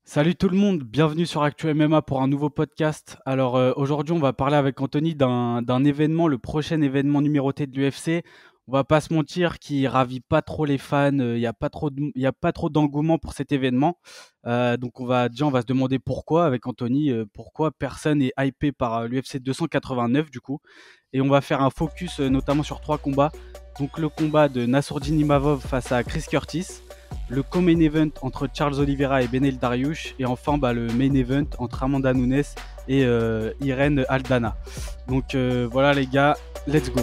Salut tout le monde, bienvenue sur Actu MMA pour un nouveau podcast. Alors aujourd'hui on va parler avec Anthony d'un événement, le prochain événement numéroté de l'UFC. On va pas se mentir, qui ravit pas trop les fans, il y a pas trop y a pas trop d'engouement pour cet événement. Donc on va se demander pourquoi avec Anthony, pourquoi personne est hypé par l'UFC 289 du coup. Et on va faire un focus notamment sur trois combats. Donc le combat de Nassourdine Imavov face à Chris Curtis, le co-main event entre Charles Oliveira et Benel Dariush, et enfin le main event entre Amanda Nunes et Irene Aldana. Donc voilà les gars, let's go.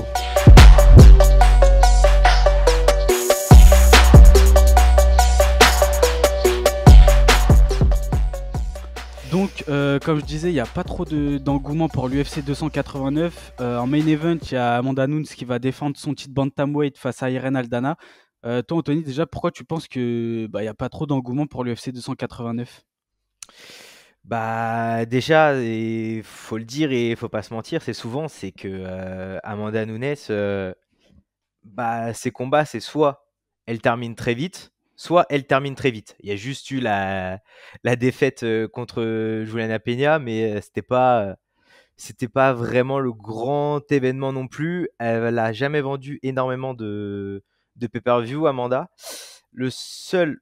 Donc, comme je disais, il n'y a pas trop d'engouement pour l'UFC 289. En main event, il y a Amanda Nunes qui va défendre son titre bantamweight face à Irene Aldana. Toi, Anthony, déjà, pourquoi tu penses que il y a pas trop d'engouement pour l'UFC 289? Bah, déjà, il faut le dire et il faut pas se mentir, c'est que Amanda Nunes, ses combats, c'est soit elle termine très vite, soit elle termine très vite. Il y a juste eu la défaite contre Juliana Peña, mais c'était pas vraiment le grand événement non plus. Elle a jamais vendu énormément de pay-per-view, Amanda. Le seul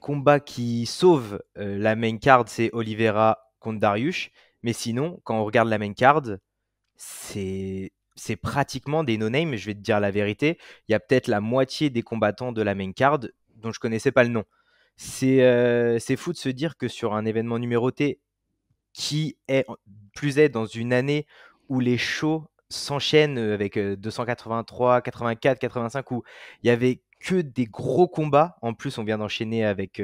combat qui sauve la main card, c'est Oliveira contre Dariush. Mais sinon, quand on regarde la main card, c'est pratiquement des no-name. Je vais te dire la vérité. Il y a peut-être la moitié des combattants de la main card dont je connaissais pas le nom. C'est fou de se dire que sur un événement numéroté qui est plus est dans une année où les shows s'enchaînent avec 283, 84, 85, où il y avait que des gros combats. En plus, on vient d'enchaîner avec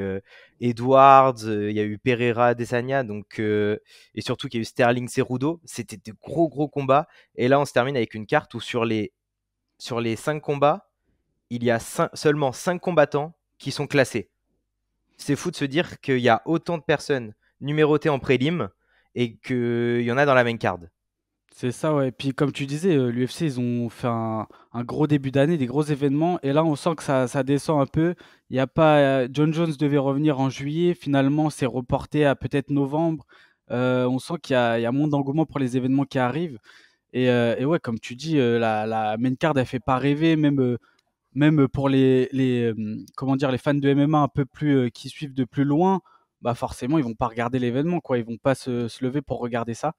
Edwards, il y a eu Pereira, Desania, et surtout qu'il y a eu Sterling Cerudo. C'était de gros combats. Et là, on se termine avec une carte où sur les 5 combats, il y a seulement 5 combattants qui sont classés. C'est fou de se dire qu'il y a autant de personnes numérotées en prélim et qu'il y en a dans la main card. C'est ça, ouais. Puis comme tu disais, l'UFC, ils ont fait un gros début d'année, des gros événements. Et là, on sent que ça descend un peu. Il y a pas, John Jones devait revenir en juillet. Finalement, c'est reporté à peut-être novembre. On sent qu'il y a moins d'engouement pour les événements qui arrivent. Et ouais, comme tu dis, la main card, elle fait pas rêver. Même pour comment dire, les fans de MMA un peu plus qui suivent de plus loin, bah forcément, ils vont pas regarder l'événement, quoi. Ils vont pas se lever pour regarder ça.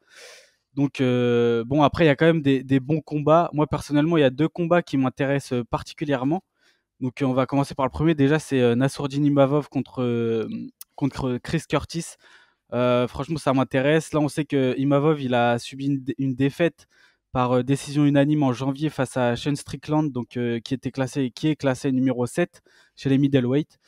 Donc bon, après il y a quand même des bons combats. Moi personnellement, il y a deux combats qui m'intéressent particulièrement. Donc on va commencer par le premier. Déjà, c'est Nassourdine Imavov contre Chris Curtis. Franchement, ça m'intéresse. Là, on sait que Imavov, il a subi une défaite par décision unanime en janvier face à Sean Strickland, donc qui est classé numéro 7 chez les middleweight.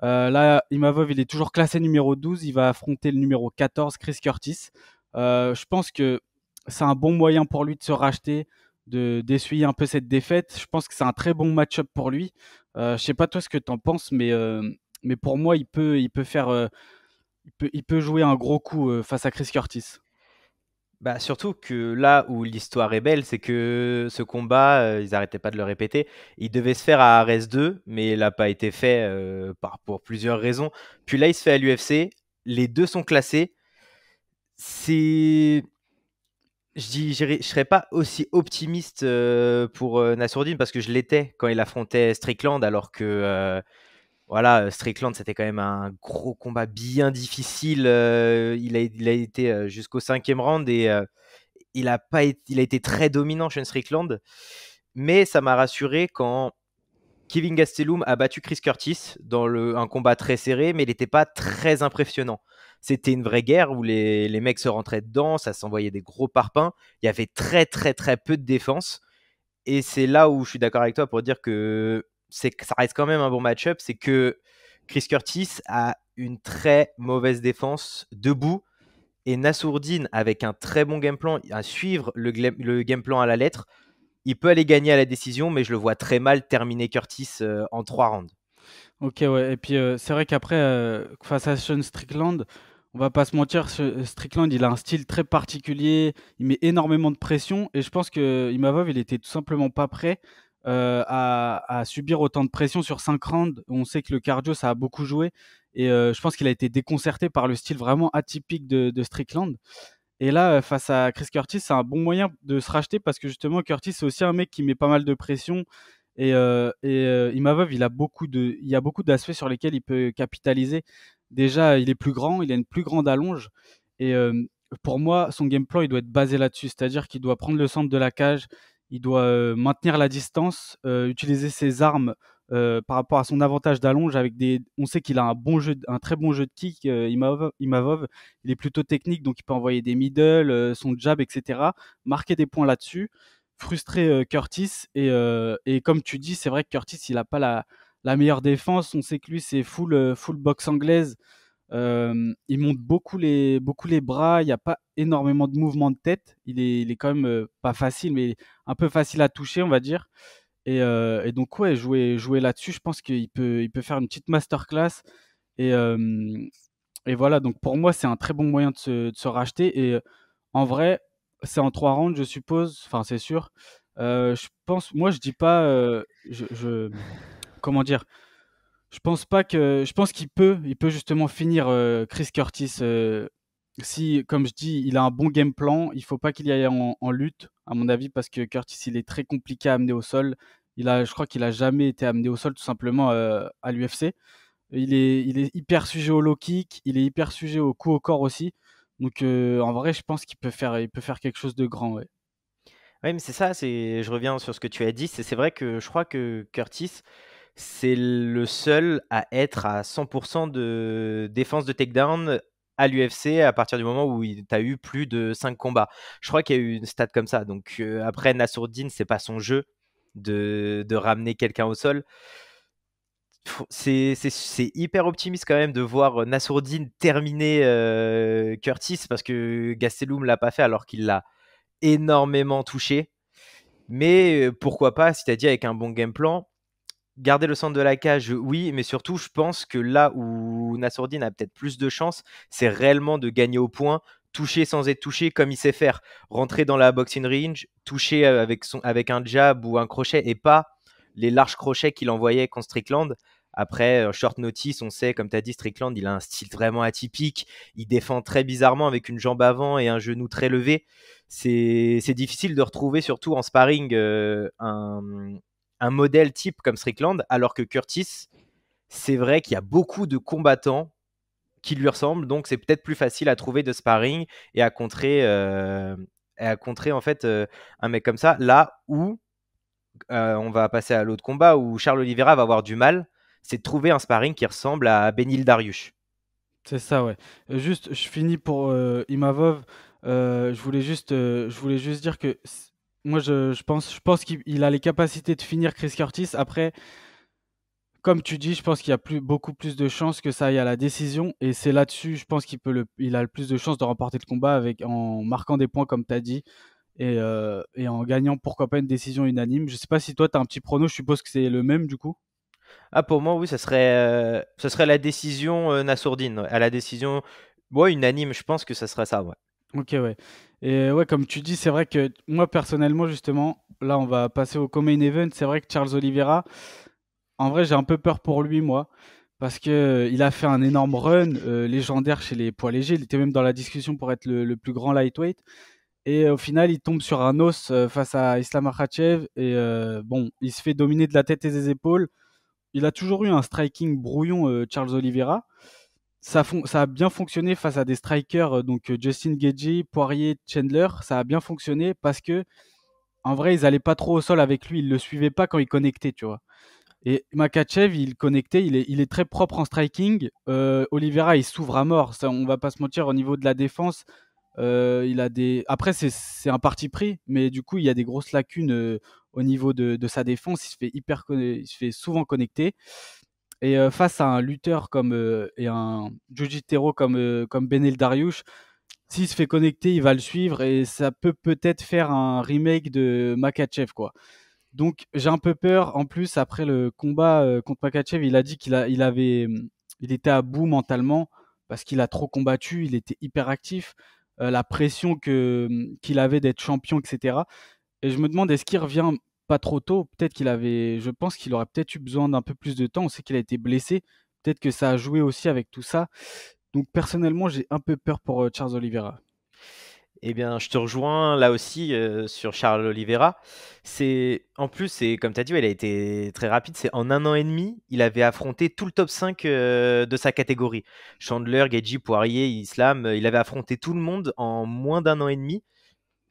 Là, Imavov, il est toujours classé numéro 12. Il va affronter le numéro 14, Chris Curtis. Je pense que c'est un bon moyen pour lui de se racheter, d'essuyer un peu cette défaite. Je pense que c'est un très bon match-up pour lui. Je sais pas toi ce que tu en penses, mais pour moi, il peut jouer un gros coup face à Chris Curtis. Bah, surtout que là où l'histoire est belle, c'est que ce combat, ils n'arrêtaient pas de le répéter, il devait se faire à Ares 2, mais il n'a pas été fait pour plusieurs raisons. Puis là, il se fait à l'UFC, les deux sont classés. C'est je serais pas aussi optimiste pour Nassourdine parce que je l'étais quand il affrontait Strickland, alors que voilà, Strickland, c'était quand même un gros combat bien difficile. Il a été jusqu'au cinquième round et il a été très dominant, Sean Strickland. Mais ça m'a rassuré quand Kevin Gastelum a battu Chris Curtis dans un combat très serré, mais il n'était pas très impressionnant. C'était une vraie guerre où les mecs se rentraient dedans, ça s'envoyait des gros parpaings. Il y avait très peu de défense. Et c'est là où je suis d'accord avec toi pour dire que ça reste quand même un bon match-up. C'est que Chris Curtis a une très mauvaise défense debout. Et Nassourdine, avec un très bon game plan, à suivre le game plan à la lettre, il peut aller gagner à la décision, mais je le vois très mal terminer Curtis en 3 rounds. Ok, ouais. Et puis c'est vrai qu'après, face à Sean Strickland, on va pas se mentir, Strickland, il a un style très particulier, il met énormément de pression, et je pense que Imavov, il était tout simplement pas prêt à subir autant de pression sur 5 rounds. On sait que le cardio, ça a beaucoup joué, Et je pense qu'il a été déconcerté par le style vraiment atypique de Strickland. Et là, face à Chris Curtis, c'est un bon moyen de se racheter parce que justement, Curtis, c'est aussi un mec qui met pas mal de pression. Imavov, il y a beaucoup d'aspects sur lesquels il peut capitaliser. Déjà, il est plus grand, il a une plus grande allonge. Et pour moi, son game plan, il doit être basé là-dessus. C'est-à-dire qu'il doit prendre le centre de la cage, il doit maintenir la distance, utiliser ses armes par rapport à son avantage d'allonge. On sait qu'il a un très bon jeu de kick. Imavov, il est plutôt technique, donc il peut envoyer des middle, son jab, etc. Marquer des points là-dessus, frustrer Curtis. Et comme tu dis, c'est vrai que Curtis, il n'a pas la meilleure défense. On sait que lui, c'est full boxe anglaise. Il monte beaucoup les bras. Il n'y a pas énormément de mouvements de tête. Il est quand même pas facile, mais un peu facile à toucher, on va dire. Et donc, ouais, jouer là-dessus, je pense il peut faire une petite masterclass. Et, et voilà, donc pour moi, c'est un très bon moyen de se racheter. Et en vrai, c'est en 3 rounds, je suppose. Enfin, c'est sûr. Je pense, moi, je dis pas. Comment dire? Je pense il peut justement finir Chris Curtis. Si, comme je dis, il a un bon game plan, il faut pas qu'il y aille en lutte, à mon avis, parce que Curtis, il est très compliqué à amener au sol. Je crois qu'il a jamais été amené au sol, tout simplement, à l'UFC. Il est hyper sujet au low kick, il est hyper sujet au coup au corps aussi. Donc, en vrai, je pense il peut faire quelque chose de grand, ouais. Oui, mais c'est ça, je reviens sur ce que tu as dit. C'est vrai que je crois que Curtis, c'est le seul à être à 100% de défense de takedown à l'UFC à partir du moment où tu as eu plus de 5 combats. Je crois qu'il y a eu une stat comme ça. Donc après, Nassourdine, c'est pas son jeu de ramener quelqu'un au sol. C'est hyper optimiste quand même de voir Nassourdine terminer Curtis parce que Gastelum l'a pas fait alors qu'il l'a énormément touché. Mais pourquoi pas, c'est-à-dire avec un bon game plan, garder le centre de la cage, oui, mais surtout, je pense que là où Nassourdine a peut-être plus de chance, c'est réellement de gagner au point, toucher sans être touché comme il sait faire, rentrer dans la boxing range, toucher avec un jab ou un crochet et pas les larges crochets qu'il envoyait contre Strickland. Après, short notice, on sait, comme tu as dit, Strickland, il a un style vraiment atypique. Il défend très bizarrement avec une jambe avant et un genou très levé. C'est difficile de retrouver, surtout en sparring, un modèle type comme Strickland, alors que Curtis, c'est vrai qu'il y a beaucoup de combattants qui lui ressemblent, donc c'est peut-être plus facile à trouver de sparring et à contrer en fait un mec comme ça. Là où on va passer à l'autre combat où Charles Oliveira va avoir du mal, c'est de trouver un sparring qui ressemble à Benil Dariush. C'est ça, ouais. Juste, je finis pour Imavov. Je voulais juste dire que moi, je pense qu'il a les capacités de finir Chris Curtis. Après, comme tu dis, je pense qu'il y a beaucoup plus de chances que ça aille à la décision. Et c'est là-dessus, je pense il a le plus de chances de remporter le combat en marquant des points, comme tu as dit, et en gagnant, pourquoi pas, une décision unanime. Je sais pas si toi, tu as un petit prono, je suppose que c'est le même du coup. Ah, pour moi, oui, ça serait la décision Nassourdine. À la décision, ouais, unanime, je pense que ça serait ça, ouais. Ok, ouais. Et ouais, comme tu dis, c'est vrai que moi, personnellement, justement, là, on va passer au co-main event. C'est vrai que Charles Oliveira, en vrai, j'ai un peu peur pour lui, moi, parce que il a fait un énorme run légendaire chez les poids légers. Il était même dans la discussion pour être le plus grand lightweight. Et au final, il tombe sur un os face à Islam Makhachev. Et bon, il se fait dominer de la tête et des épaules. Il a toujours eu un striking brouillon, Charles Oliveira. Ça a bien fonctionné face à des strikers, donc Justin Gaethje, Poirier, Chandler. Ça a bien fonctionné parce que en vrai, ils allaient pas trop au sol avec lui. Ils le suivaient pas quand il connectait, tu vois. Et Makachev, il connectait, il est très propre en striking. Oliveira, il s'ouvre à mort. Ça, on va pas se mentir, au niveau de la défense, il a des. Après, c'est un parti pris, mais du coup, il y a des grosses lacunes au niveau de sa défense. Il se fait souvent connecter. Et face à un lutteur et un jiu-jitsu comme Benel Dariush, s'il se fait connecter, il va le suivre et ça peut peut-être faire un remake de Makachev, quoi. Donc j'ai un peu peur. En plus, après le combat contre Makachev, il a dit il était à bout mentalement parce qu'il a trop combattu, il était hyper actif, la pression qu'il avait d'être champion, etc. Et je me demande, est-ce qu'il revient pas trop tôt? Je pense qu'il aurait peut-être eu besoin d'un peu plus de temps. On sait qu'il a été blessé. peut-être que ça a joué aussi avec tout ça. Donc personnellement, j'ai un peu peur pour Charles Oliveira. Eh bien, je te rejoins là aussi sur Charles Oliveira. En plus, c'est comme tu as dit, ouais, il a été très rapide. C'est en 1 an et demi, il avait affronté tout le top 5 de sa catégorie. Chandler, Gaethje, Poirier, Islam, il avait affronté tout le monde en moins d'1 an et demi.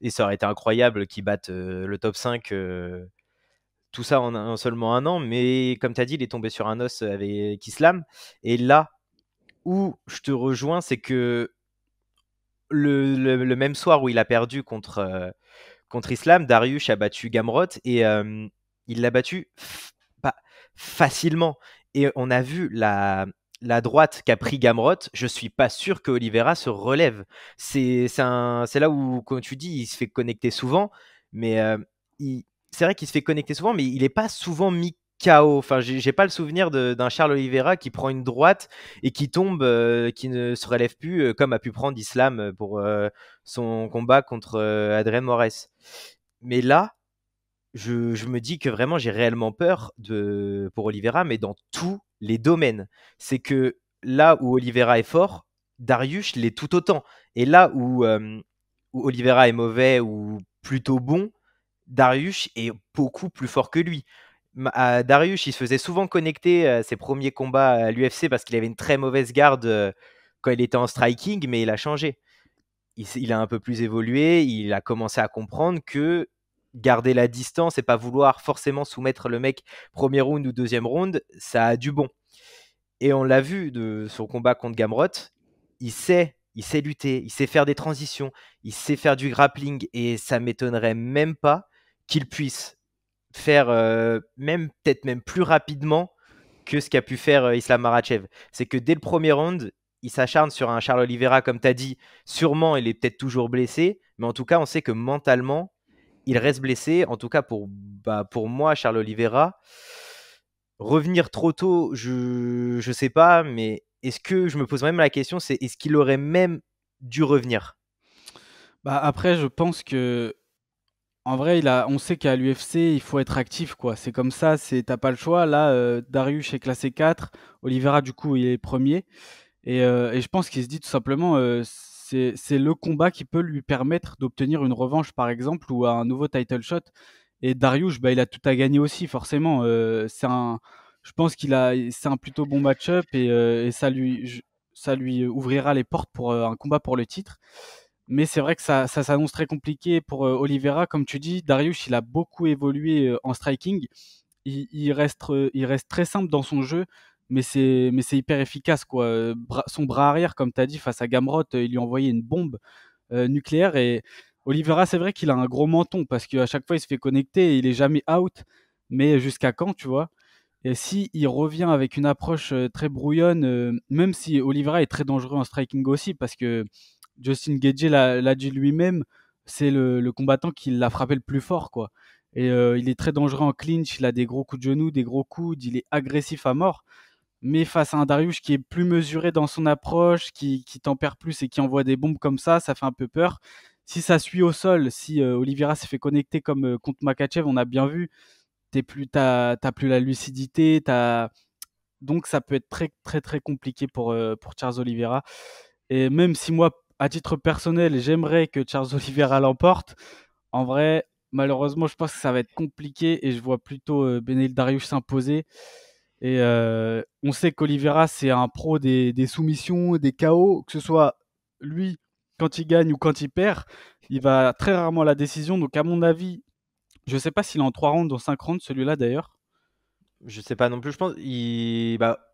Et ça aurait été incroyable qu'il batte le top 5, tout ça en seulement 1 an. Mais comme tu as dit, il est tombé sur un os avec Islam. Et là où je te rejoins, c'est que le même soir où il a perdu contre Islam, Dariush a battu Gamrot et il l'a battu pas facilement. Et on a vu la droite qu'a pris Gamrot. Je suis pas sûr que Oliveira se relève. C'est là où, comme tu dis, il se fait connecter souvent, mais c'est vrai qu'il se fait connecter souvent, mais il n'est pas souvent mis KO. Enfin, j'ai pas le souvenir d'un Charles Oliveira qui prend une droite et qui tombe, qui ne se relève plus, comme a pu prendre Islam pour son combat contre Adrien Moraes. Mais là, je me dis que vraiment j'ai réellement peur pour Oliveira, mais dans tous les domaines. C'est que là où Oliveira est fort, Dariush l'est tout autant. Et là où Oliveira est mauvais ou plutôt bon, Dariush est beaucoup plus fort que lui. Dariush, il se faisait souvent connecter à ses premiers combats à l'UFC parce qu'il avait une très mauvaise garde quand il était en striking, mais il a changé. Il a un peu plus évolué, il a commencé à comprendre que garder la distance et pas vouloir forcément soumettre le mec premier round ou deuxième round, ça a du bon. Et on l'a vu de son combat contre Gamrot, il sait lutter, il sait faire des transitions, il sait faire du grappling et ça m'étonnerait même pas qu'il puisse faire même peut-être même plus rapidement que ce qu'a pu faire Islam Makhachev. C'est que dès le premier round, il s'acharne sur un Charles Oliveira, comme tu as dit. Sûrement, il est peut-être toujours blessé, mais en tout cas, on sait que mentalement, il reste blessé. En tout cas, pour moi, Charles Oliveira, revenir trop tôt, je sais pas, mais est-ce que je me pose même la question, c'est est-ce qu'il aurait même dû revenir? Bah après, je pense que en vrai, on sait qu'à l'UFC, il faut être actif, quoi. C'est comme ça, t'as pas le choix. Là, Dariush est classé 4, Oliveira, du coup, il est premier. Et je pense qu'il se dit tout simplement, c'est le combat qui peut lui permettre d'obtenir une revanche, par exemple, ou un nouveau title shot. Et Dariush, bah, il a tout à gagner aussi, forcément. Je pense c'est un plutôt bon match-up et ça lui ouvrira les portes pour un combat pour le titre. Mais c'est vrai que ça s'annonce très compliqué pour Oliveira. Comme tu dis, Dariush, il a beaucoup évolué en striking. Il reste très simple dans son jeu, mais c'est hyper efficace, quoi. Son bras arrière, comme tu as dit, face à Gamrot, il lui a envoyé une bombe nucléaire. Et Oliveira, c'est vrai qu'il a un gros menton parce qu'à chaque fois, il se fait connecter et il est jamais out. Mais jusqu'à quand, tu vois? Et si il revient avec une approche très brouillonne, même si Oliveira est très dangereux en striking aussi, parce que Justin Gaethje l'a dit lui-même, c'est le combattant qui l'a frappé le plus fort, quoi. Et il est très dangereux en clinch, il a des gros coups de genoux, des gros coudes, il est agressif à mort. Mais face à un Dariush qui est plus mesuré dans son approche, qui tempère plus et qui envoie des bombes comme ça fait un peu peur. Si ça suit au sol, si Oliveira s'est fait connecter comme contre Makhachev, on a bien vu, t'as plus la lucidité, donc ça peut être très très très compliqué pour Charles Oliveira. Et même si moi, à titre personnel, j'aimerais que Charles Oliveira l'emporte, en vrai, malheureusement, je pense que ça va être compliqué et je vois plutôt Beneil Dariush s'imposer. Et on sait qu'Oliveira, c'est un pro des soumissions, des KO, que ce soit lui quand il gagne ou quand il perd, il va très rarement à la décision. Donc à mon avis, je sais pas s'il est en 3 rounds ou en 5 rounds, celui-là d'ailleurs. Je sais pas non plus, je pense.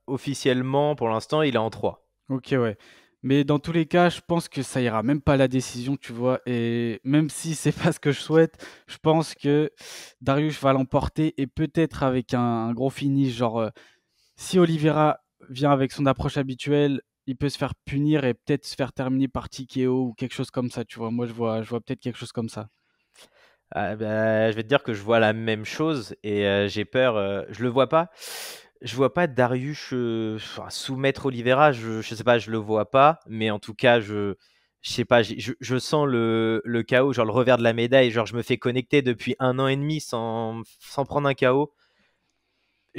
Officiellement, pour l'instant, il est en 3. Ok, ouais. Mais dans tous les cas, je pense que ça ira même pas à la décision, tu vois. Et même si c'est pas ce que je souhaite, je pense que Darius va l'emporter et peut-être avec un gros finish. Genre, si Oliveira vient avec son approche habituelle, il peut se faire punir et peut-être se faire terminer par TKO ou quelque chose comme ça, tu vois. Moi, je vois peut-être quelque chose comme ça. Ah, bah, je vais te dire que je vois la même chose et j'ai peur. Je le vois pas. Je vois pas Darius soumettre Oliveira. Je sais pas, je le vois pas. Mais en tout cas, je sais pas. Je sens le chaos, genre le revers de la médaille. Genre, je me fais connecter depuis 1 an et demi sans prendre un KO.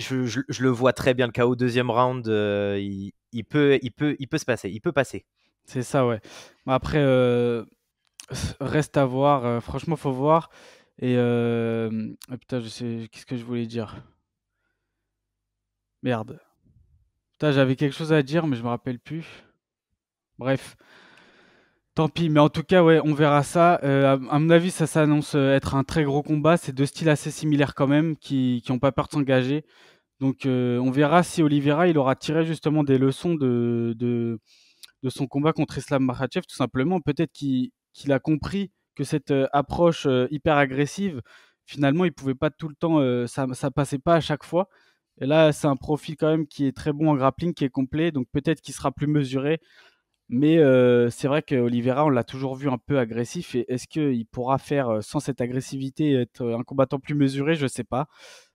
je le vois très bien le KO deuxième round. Il peut se passer. Il peut passer. C'est ça, ouais. Mais après, reste à voir. Franchement, faut voir. Et ah, putain, je sais, qu'est-ce que je voulais dire? Merde. Putain, j'avais quelque chose à dire, mais je me rappelle plus. Bref, tant pis. Mais en tout cas, ouais, on verra ça. À mon avis, ça s'annonce être un très gros combat. C'est deux styles assez similaires quand même, qui ont pas peur de s'engager. Donc, on verra si Oliveira, il aura tiré justement des leçons de son combat contre Islam Makhachev, tout simplement. Peut-être qu'il a compris que cette approche hyper agressive, finalement, il pouvait pas tout le temps, ça passait pas à chaque fois. Et là, c'est un profil quand même qui est très bon en grappling, qui est complet, donc peut-être qu'il sera plus mesuré. Mais c'est vrai qu'Oliveira, on l'a toujours vu un peu agressif. Et est-ce qu'il pourra faire, sans cette agressivité, être un combattant plus mesuré? Je sais pas.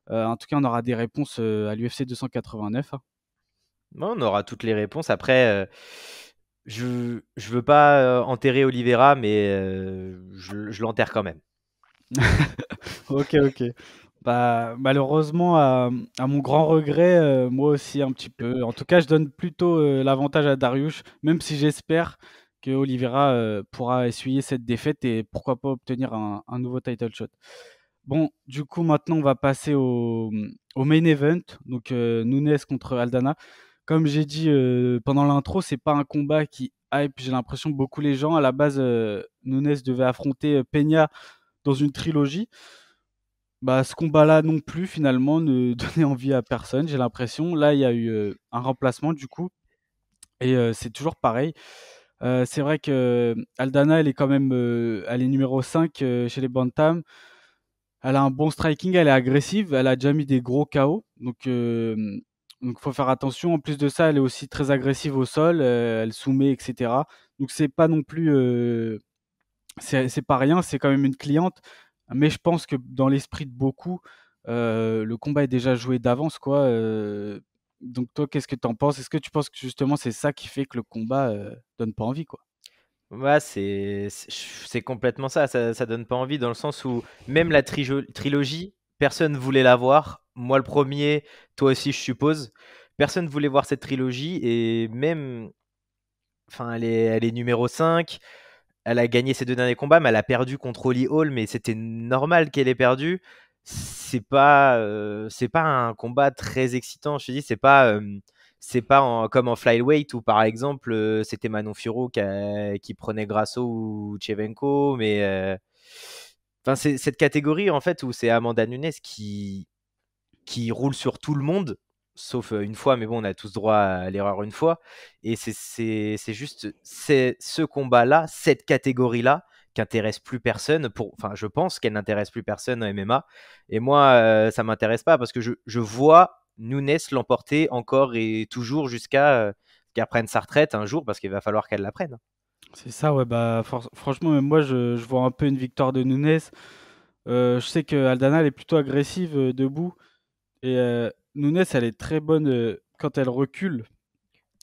En tout cas, on aura des réponses à l'UFC 289. Hein. Bon, on aura toutes les réponses. Après, je veux pas enterrer Oliveira, mais je l'enterre quand même. Ok, ok. Bah, malheureusement, à mon grand regret, moi aussi un petit peu. En tout cas, je donne plutôt l'avantage à Dariush, même si j'espère que Oliveira pourra essuyer cette défaite et pourquoi pas obtenir un nouveau title shot. Bon, du coup, maintenant, on va passer au main event, donc Nunes contre Aldana. Comme j'ai dit pendant l'intro, c'est pas un combat qui hype, j'ai l'impression, beaucoup les gens. À la base, Nunes devait affronter Peña dans une trilogie. Bah, ce combat-là non plus, finalement, ne donnait envie à personne, j'ai l'impression. Là, il y a eu un remplacement, du coup, et c'est toujours pareil. C'est vrai que Aldana, elle est quand même elle est numéro 5 chez les Bantam. Elle a un bon striking, elle est agressive, elle a déjà mis des gros KO. Donc faut faire attention. En plus de ça, elle est aussi très agressive au sol, elle soumet, etc. Donc c'est pas non plus c'est pas rien, c'est quand même une cliente, mais je pense que dans l'esprit de beaucoup, le combat est déjà joué d'avance, quoi. Donc toi, qu'est-ce que tu en penses? Est-ce que tu penses que justement c'est ça qui fait que le combat donne pas envie, quoi? Ouais, c'est complètement ça. Ça donne pas envie dans le sens où même la trilogie, personne voulait la voir. Moi, le premier, toi aussi, je suppose. Personne voulait voir cette trilogie et même, enfin, elle est numéro 5. Elle a gagné ses deux derniers combats, mais elle a perdu contre Holly Hall, mais c'était normal qu'elle ait perdu. C'est pas un combat très excitant. Je te dis, c'est pas comme en flyweight où par exemple c'était Manon Fiorot qui prenait Grasso ou Tchevenko, mais enfin c'est cette catégorie en fait où c'est Amanda Nunes qui roule sur tout le monde, sauf une fois, mais bon, on a tous droit à l'erreur une fois. Et c'est juste ce combat-là, cette catégorie-là, qui intéresse plus personne. Enfin, je pense qu'elle n'intéresse plus personne en MMA. Et moi, ça m'intéresse pas parce que je vois Nunes l'emporter encore et toujours jusqu'à qu'elle prenne sa retraite un jour parce qu'il va falloir qu'elle la prenne. C'est ça, ouais, bah franchement, même moi, je vois un peu une victoire de Nunes. Je sais que Aldana, elle est plutôt agressive debout, et Nunes, elle est très bonne quand elle recule.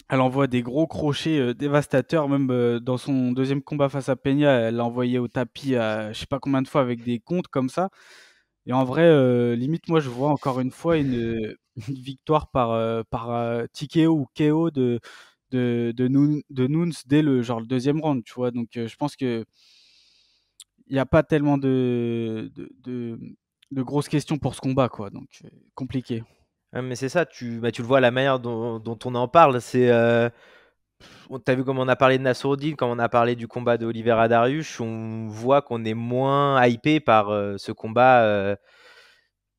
Elle envoie des gros crochets dévastateurs, même dans son deuxième combat face à Peña, elle l'a envoyé au tapis je sais pas combien de fois avec des comptes comme ça. Et en vrai, limite, moi, je vois encore une fois une victoire par TKO ou KO de Nunes dès le deuxième round, tu vois. Donc, je pense que il n'y a pas tellement de grosses questions pour ce combat, quoi. Donc, compliqué. Ah, mais c'est ça, tu le vois la manière dont on en parle. T'as vu comme on a parlé de Nassourdine, comme on a parlé du combat de Oliveira Dariush, on voit qu'on est moins hypé par ce combat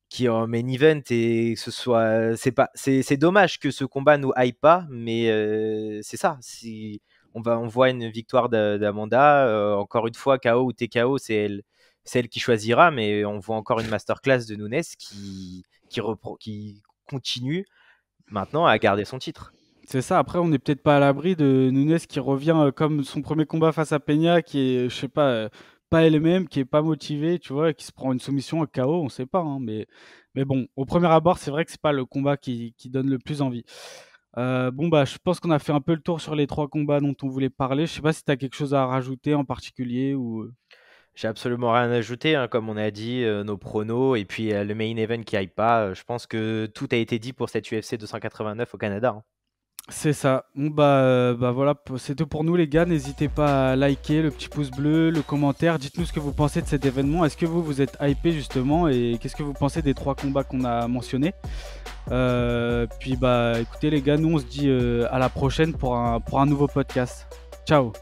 qui est en main event et que ce soit, c'est dommage que ce combat nous hype pas, mais c'est ça. Si on voit une victoire d'Amanda, encore une fois KO ou TKO, c'est elle qui choisira, mais on voit encore une masterclass de Nunes qui continue maintenant à garder son titre. C'est ça. Après, on n'est peut-être pas à l'abri de Nunes qui revient comme son premier combat face à Peña, qui est, je sais pas, pas elle-même, qui est pas motivée, tu vois, qui se prend une soumission à KO, on sait pas. Hein, mais bon, au premier abord, c'est vrai que c'est pas le combat qui donne le plus envie. Bon, bah, je pense qu'on a fait un peu le tour sur les trois combats dont on voulait parler. Je sais pas si tu as quelque chose à rajouter en particulier ou. J'ai absolument rien à ajouter, hein, comme on a dit, nos pronos et puis le main event qui hype pas. Je pense que tout a été dit pour cette UFC 289 au Canada, hein. C'est ça. Bon, bah voilà, c'est tout pour nous les gars. N'hésitez pas à liker, le petit pouce bleu, le commentaire. Dites-nous ce que vous pensez de cet événement. Est-ce que vous êtes hypé justement et qu'est-ce que vous pensez des 3 combats qu'on a mentionnés? Puis bah écoutez les gars, nous on se dit à la prochaine pour un nouveau podcast. Ciao.